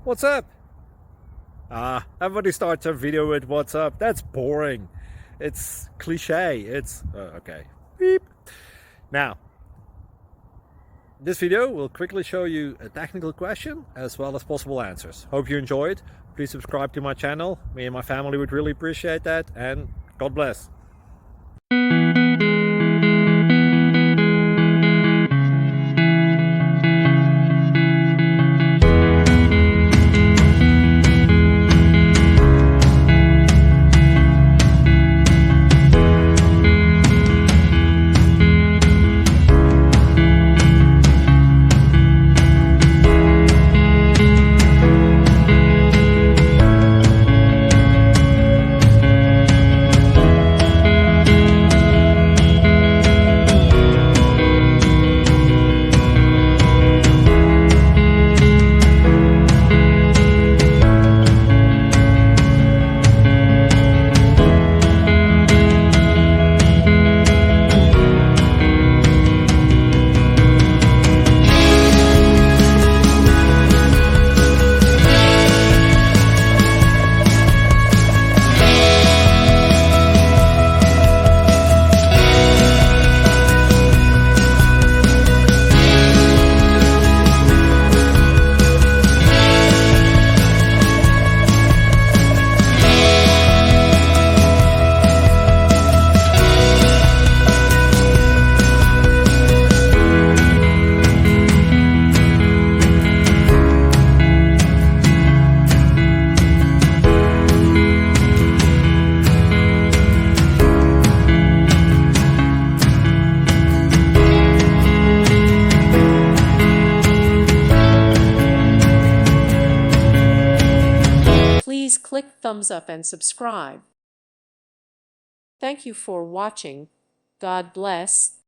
What's up? Everybody starts a video with what's up. That's boring. It's cliche. It's okay. Beep. Now, this video will quickly show you a technical question as well as possible answers. Hope you enjoyed. Please subscribe to my channel. Me and my family would really appreciate that, and God bless. Please click thumbs up and subscribe. Thank you for watching. God bless.